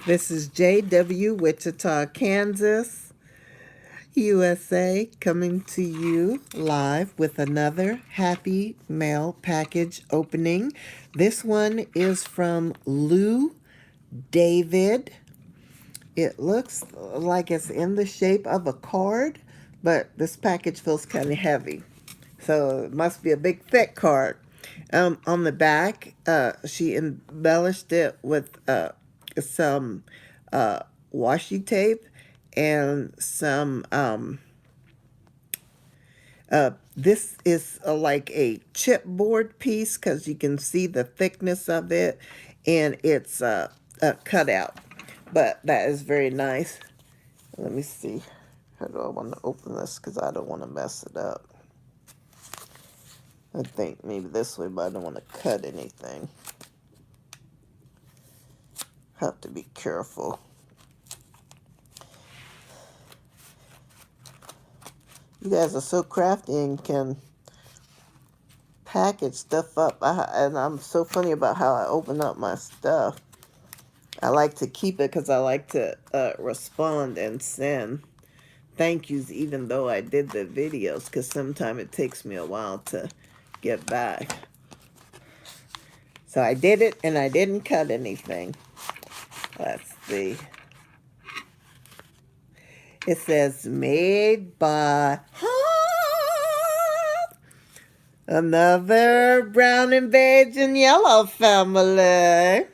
This is JW, Wichita, Kansas, USA, coming to you live with another Happy Mail package opening. This one is from Lue David. It looks like it's in the shape of a card, but this package feels kind of heavy. So it must be a big, thick card. On the back, she embellished it with some washi tape and some. This is like a chipboard piece because you can see the thickness of it, and it's a cutout. But that is very nice. Let me see. How do I want to open this? Because I don't want to mess it up. I think maybe this way, but I don't want to cut anything. Have to be careful. You guys are so crafty and can package stuff up. And I'm so funny about how I open up my stuff. I like to keep it because I like to respond and send thank yous even though I did the videos, because sometimes it takes me a while to get back. So I did it and I didn't cut anything. Let's see. It says made by another brown and beige and yellow family.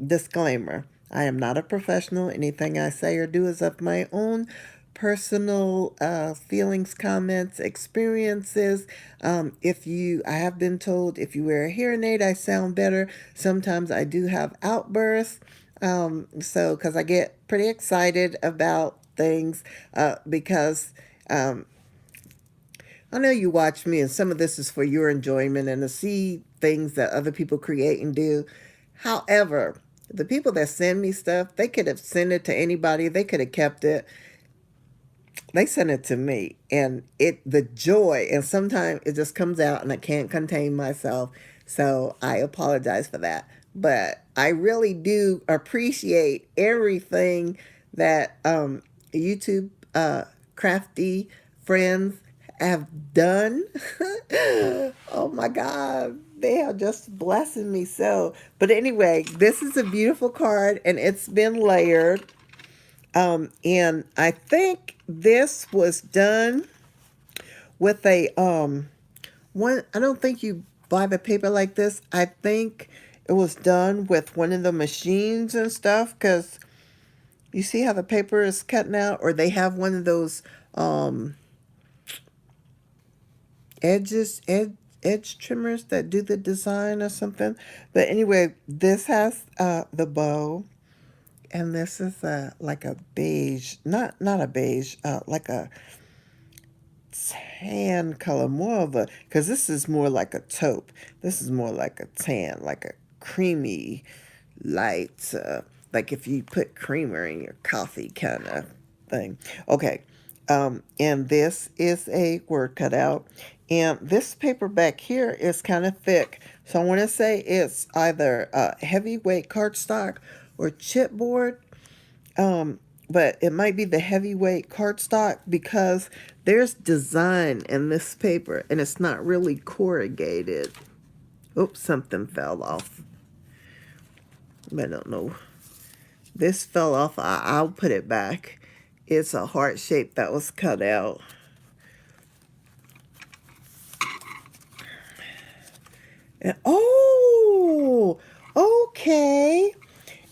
Disclaimer. I am not a professional. Anything I say or do is of my own personal feelings, comments, experiences. I have been told if you wear a hearing aid, I sound better. Sometimes I do have outbursts. Because I get pretty excited about things, because I know you watch me, and some of this is for your enjoyment and to see things that other people create and do. However, the people that send me stuff, they could have sent it to anybody. They could have kept it. They sent it to me, and the joy, and sometimes it just comes out, and I can't contain myself. So I apologize for that. But I really do appreciate everything that YouTube crafty friends have done. Oh my God, they are just blessing me so. But anyway, this is a beautiful card, and it's been layered. And I think this was done with a one. I don't think you buy the paper like this. I think it was done with one of the machines and stuff, because you see how the paper is cutting out, or they have one of those edge trimmers that do the design or something. But anyway, this has the bow, and this is like a beige, not a beige, like a tan color, more of a, because this is more like a taupe. This is more like a tan, like a creamy light, like if you put creamer in your coffee kind of thing. Okay, and this is a word cutout, and this paper back here is kind of thick. So I want to say it's either heavyweight cardstock or chipboard. But it might be the heavyweight cardstock, because there's design in this paper and it's not really corrugated. Oops, something fell off. I don't know. This fell off. I'll put it back. It's a heart shape that was cut out. And, oh, okay.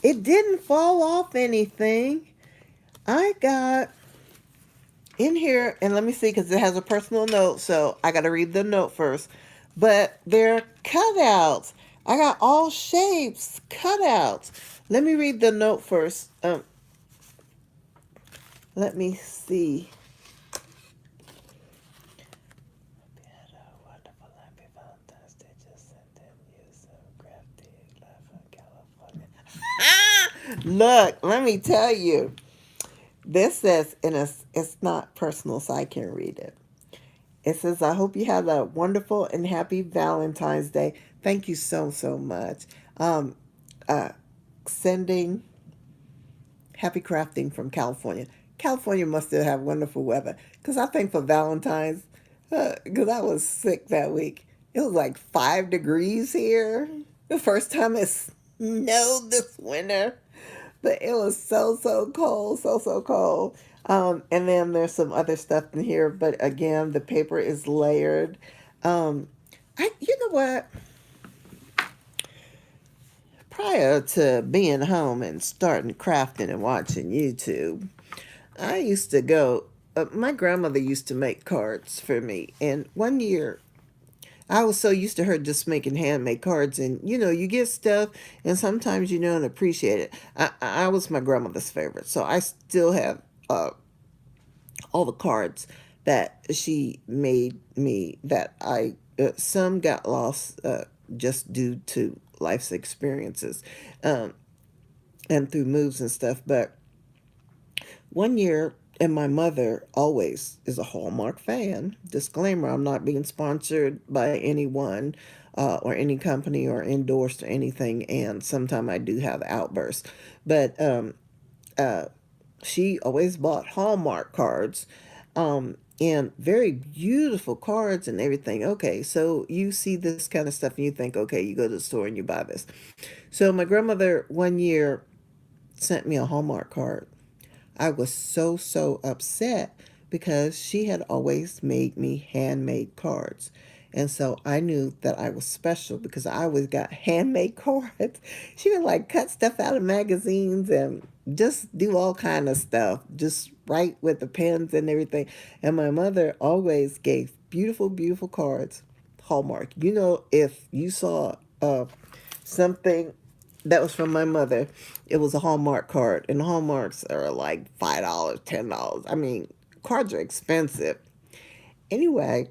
It didn't fall off anything. I got in here, and let me see, because it has a personal note, so I got to read the note first. But they're cutouts. I got all shapes, cutouts. Let me read the note first. Let me see. Look, let me tell you. This says, and it's not personal, so I can't read it. It says, I hope you have a wonderful and happy Valentine's Day. Thank you so, so much. Uh, Sending Happy crafting from California. California must still have wonderful weather. Because I think for Valentine's, because I was sick that week, it was like 5 degrees here. The first time it snowed this winter. But it was so cold, so cold. And then there's some other stuff in here, but again, the paper is layered. Um, you know what? Prior to being home and starting crafting and watching YouTube, I used to go. My grandmother used to make cards for me, and one year I was so used to her just making handmade cards, and you get stuff, and sometimes you don't appreciate it. I was my grandmother's favorite, so I still have all the cards that she made me. That I some got lost just due to life's experiences, um, and through moves and stuff. But one year, and my mother always is a Hallmark fan. Disclaimer: I'm not being sponsored by anyone or any company or endorsed or anything. And sometimes I do have outbursts, but uh, she always bought Hallmark cards, and very beautiful cards and everything. Okay, so you see this kind of stuff and you think, okay, you go to the store and you buy this. So my grandmother one year sent me a Hallmark card. I was so upset because she had always made me handmade cards. And so I knew that I was special because I always got handmade cards. She would like cut stuff out of magazines and just do all kind of stuff, just write with the pens and everything. And my mother always gave beautiful cards, Hallmark. If you saw something that was from my mother, it was a Hallmark card, and Hallmarks are like $5, $10. I mean, cards are expensive. Anyway,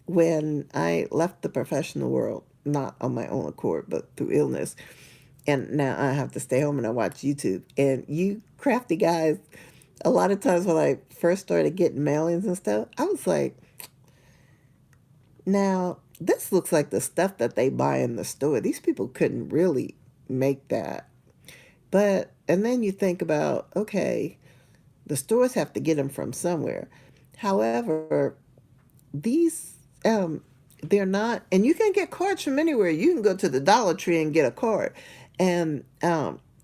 when I left the professional world, not on my own accord, but through illness, and now I have to stay home and I watch YouTube. And you crafty guys, a lot of times when I first started getting mailings and stuff, I was like, now this looks like the stuff that they buy in the store. These people couldn't really make that. And then you think about, okay, the stores have to get them from somewhere. However, these, they're not, and you can get cards from anywhere. You can go to the Dollar Tree and get a card. And,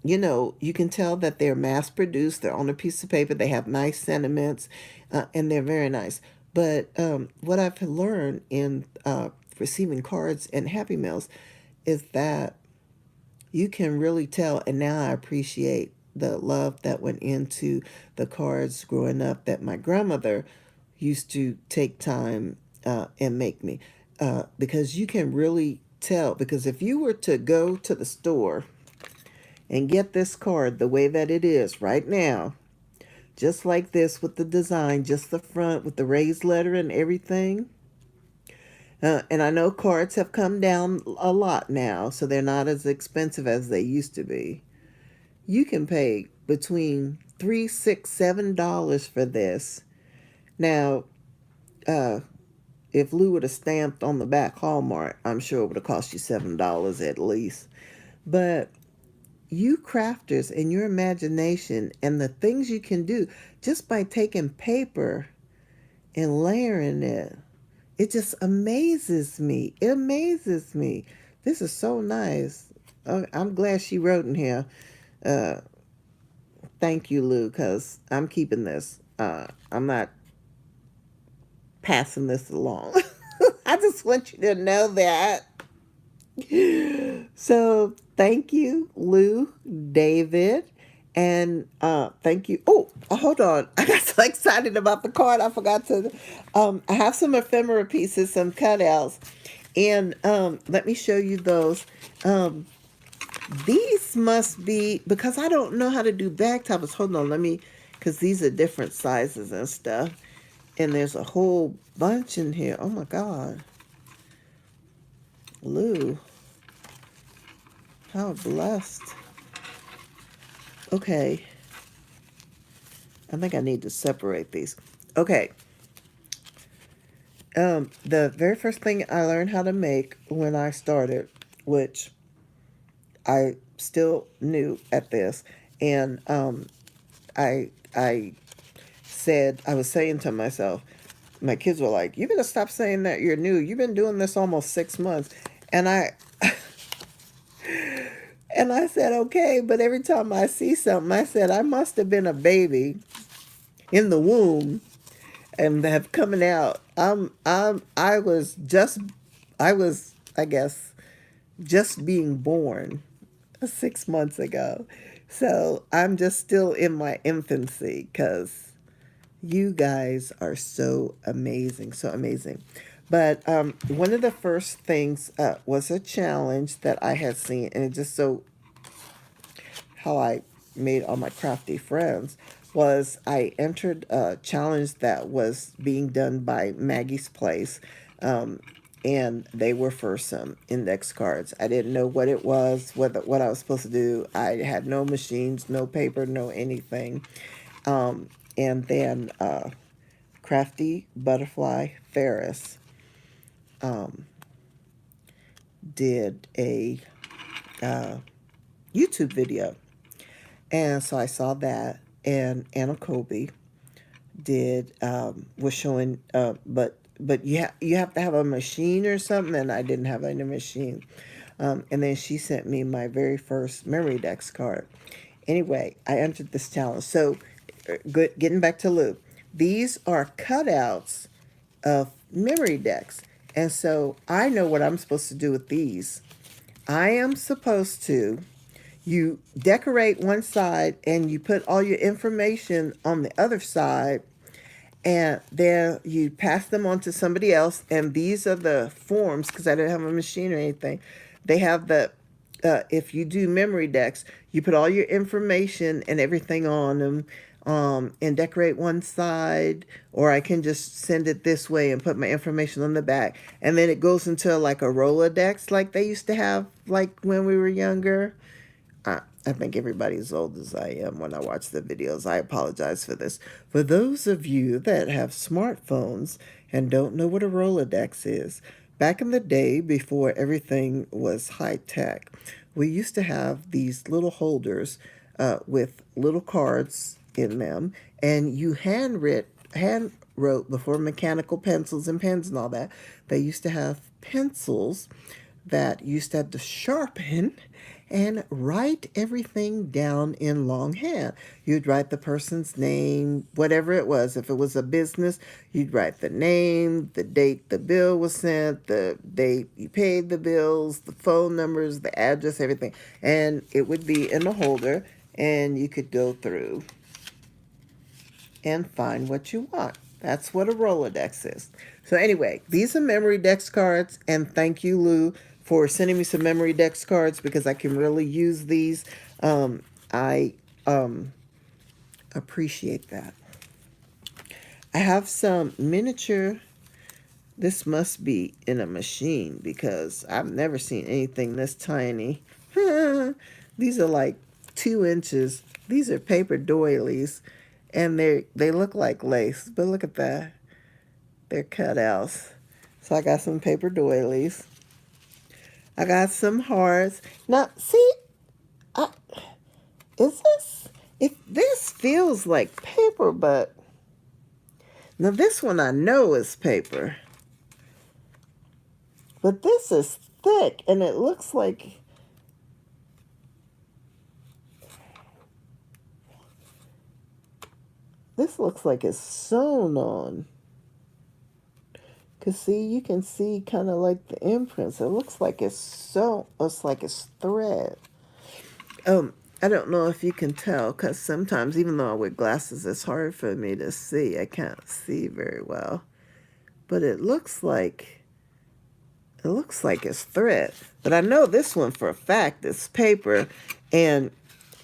you can tell that they're mass produced. They're on a piece of paper. They have nice sentiments, and they're very nice. But what I've learned in receiving cards and Happy Mails is that you can really tell, and now I appreciate the love that went into the cards growing up that my grandmother used to take time and make me, because you can really tell. Because if you were to go to the store and get this card the way that it is right now, just like this with the design, just the front with the raised letter and everything. And I know cards have come down a lot now, so they're not as expensive as they used to be. You can pay between $3, $6, $7 for this. Now, if Lue would have stamped on the back Hallmark, I'm sure it would have cost you $7 at least. But you crafters and your imagination and the things you can do just by taking paper and layering it, it just amazes me. It amazes me. This is so nice. I'm glad she wrote in here. Uh, Thank you, Lou, because I'm keeping this. I'm not passing this along. I just want you to know that. So thank you, Lue David. And thank you. Oh, hold on. I got so excited about the card. I forgot to. I have some ephemera pieces, some cutouts. And let me show you those. These must be, because I don't know how to do bag toppers. Hold on, because these are different sizes and stuff. And there's a whole bunch in here. Oh my God. Lou, how blessed. Okay. I think I need to separate these. Okay. The very first thing I learned how to make when I started, which I still new at this, and I said, I was saying to myself, my kids were like, "You better stop saying that you're new. You've been doing this almost 6 months." And I said, "Okay," but every time I see something, I said, I must have been a baby in the womb and have coming out. I was, I guess, just being born 6 months ago. So I'm just still in my infancy because you guys are so amazing, so amazing. But one of the first things was a challenge that I had seen, and it just so how I made all my crafty friends was I entered a challenge that was being done by Maggie's Place. And they were for some index cards. I didn't know what it was, what I was supposed to do. I had no machines, no paper, no anything. And then Crafty Butterfly Ferris did a YouTube video. And so I saw that, and Anna Colby did was showing, but you have to have a machine or something, and I didn't have any machine. And then she sent me my very first memory dex card. Anyway, I entered this challenge. So, getting back to Lou, these are cutouts of memory decks, and so I know what I'm supposed to do with these. I am supposed to you decorate one side and you put all your information on the other side, and then you pass them on to somebody else. And these are the forms, because I didn't have a machine or anything. They have the if you do memory decks, you put all your information and everything on them, and decorate one side, or I can just send it this way and put my information on the back, and then it goes into like a Rolodex like they used to have like when we were younger. I think everybody's as old as I am when I watch the videos. I apologize for this. For those of you that have smartphones and don't know what a Rolodex is, back in the day before everything was high tech, we used to have these little holders with little cards in them, and you hand wrote before mechanical pencils and pens and all that. They used to have pencils that used to have to sharpen and write everything down in longhand. You'd write the person's name, whatever it was. If it was a business, you'd write the name, the date the bill was sent, the date you paid the bills, the phone numbers, the address, everything. And it would be in a holder, and you could go through and find what you want. That's what a Rolodex is. So anyway, these are memory dex cards, and thank you, Lou, for sending me some memory dex cards because I can really use these. I appreciate that. I have some miniature. This must be in a machine because I've never seen anything this tiny. These are like 2 inches. These are paper doilies, and they look like lace, but look at that. They're cutouts. So I got some paper doilies. I got some hearts. Now, see, is this, if this feels like paper, but now this one I know is paper. But this is thick, and it looks like, this looks like it's sewn on. Because see, you can see kind of like the imprints. It looks like it's sewn, looks like it's thread. I don't know if you can tell, because sometimes, even though I wear glasses, it's hard for me to see. I can't see very well. But it looks like it's thread. But I know this one for a fact is paper, and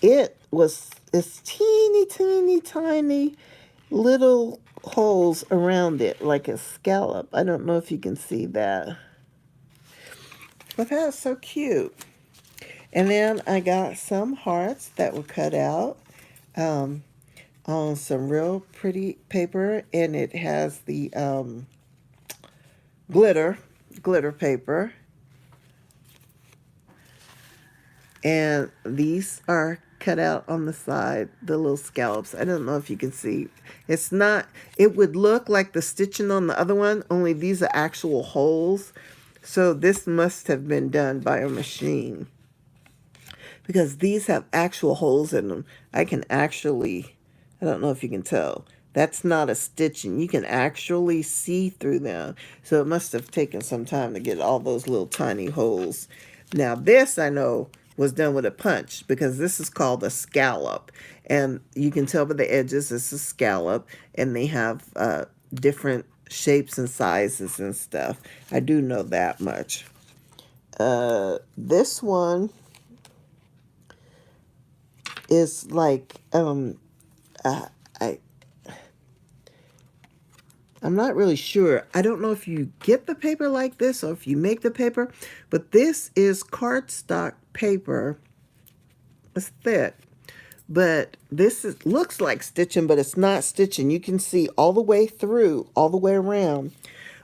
it's teeny, teeny, tiny little holes around it like a scallop. I don't know if you can see that. But that's so cute. And then I got some hearts that were cut out on some real pretty paper, and it has the glitter paper. And these are cut out on the side, the little scallops. I don't know if you can see. It's not, it would look like the stitching on the other one, only these are actual holes. So this must have been done by a machine, because these have actual holes in them. I can actually, I don't know if you can tell, that's not a stitching. You can actually see through them. So it must have taken some time to get all those little tiny holes. Now this I know was done with a punch, because this is called a scallop. And you can tell by the edges it's a scallop, and they have different shapes and sizes and stuff. I do know that much. This one is like I I'm not really sure. I don't know if you get the paper like this or if you make the paper, but this is cardstock paper. It's thick, but this looks like stitching, but it's not stitching. You can see all the way through, all the way around.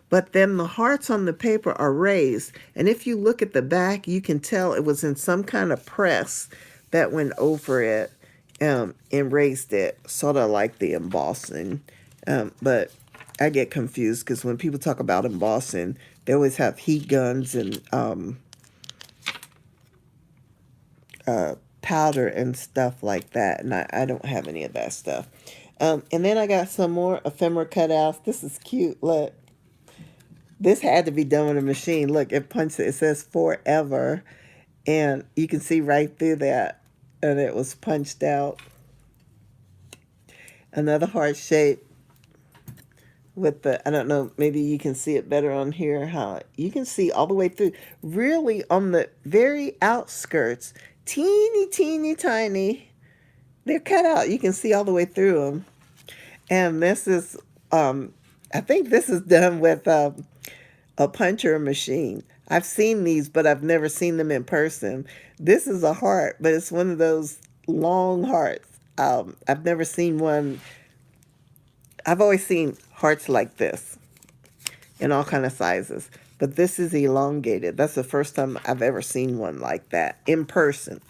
But then the hearts on the paper are raised. And if you look at the back, you can tell it was in some kind of press that went over it and raised it, sort of like the embossing. But I get confused because when people talk about embossing, they always have heat guns and powder and stuff like that. And I don't have any of that stuff. And then I got some more ephemera cutouts. This is cute. Look. This had to be done with a machine. Look, it punched it. It says forever. And you can see right through that. And it was punched out. Another heart shape with the, I don't know, maybe you can see it better on here. How you can see all the way through. Really on the very outskirts. Teeny, teeny, tiny. They're cut out. You can see all the way through them. And this is, I think this is done with a puncher machine. I've seen these, but I've never seen them in person. This is a heart, but it's one of those long hearts. I've never seen one. I've always seen hearts like this in all kind of sizes, but this is elongated. That's the first time I've ever seen one like that in person,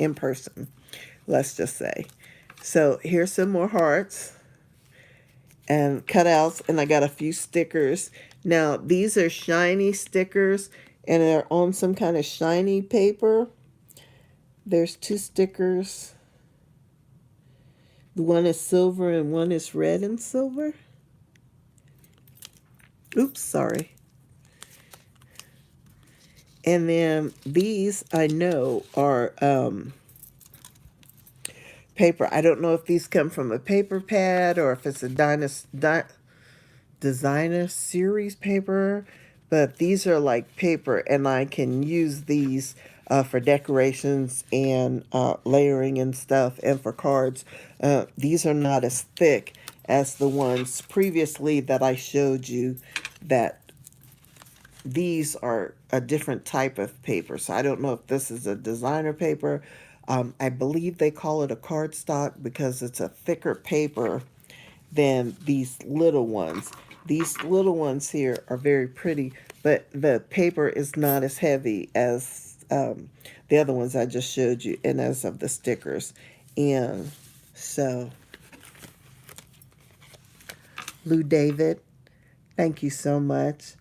let's just say. So here's some more hearts and cutouts, and I got a few stickers. Now, these are shiny stickers, and they're on some kind of shiny paper. There's two stickers. One is silver and one is red and silver. Oops, sorry. And then these I know are paper. I don't know if these come from a paper pad or if it's a designer series paper, but these are like paper, and I can use these for decorations and layering and stuff, and for cards. These are not as thick as the ones previously that I showed you. That these are a different type of paper, so I don't know if this is a designer paper. I believe they call it a cardstock because it's a thicker paper than these little ones. These little ones here are very pretty, but the paper is not as heavy as the other ones I just showed you, and as of the stickers. And so, Lue David, thank you so much.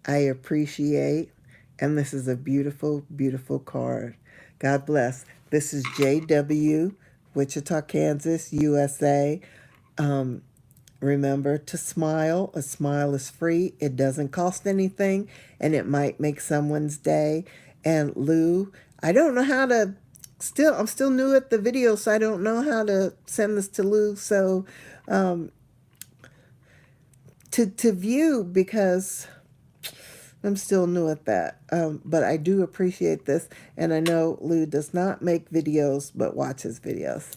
I appreciate, and this is a beautiful, beautiful card. God bless. This is JW, Wichita, Kansas, USA. Remember to smile. A smile is free. It doesn't cost anything, and it might make someone's day. And Lou, I don't know how to, I'm still new at the video, so I don't know how to send this to Lou. So to view, because I'm still new at that. But I do appreciate this, and I know Lou does not make videos, but watches videos.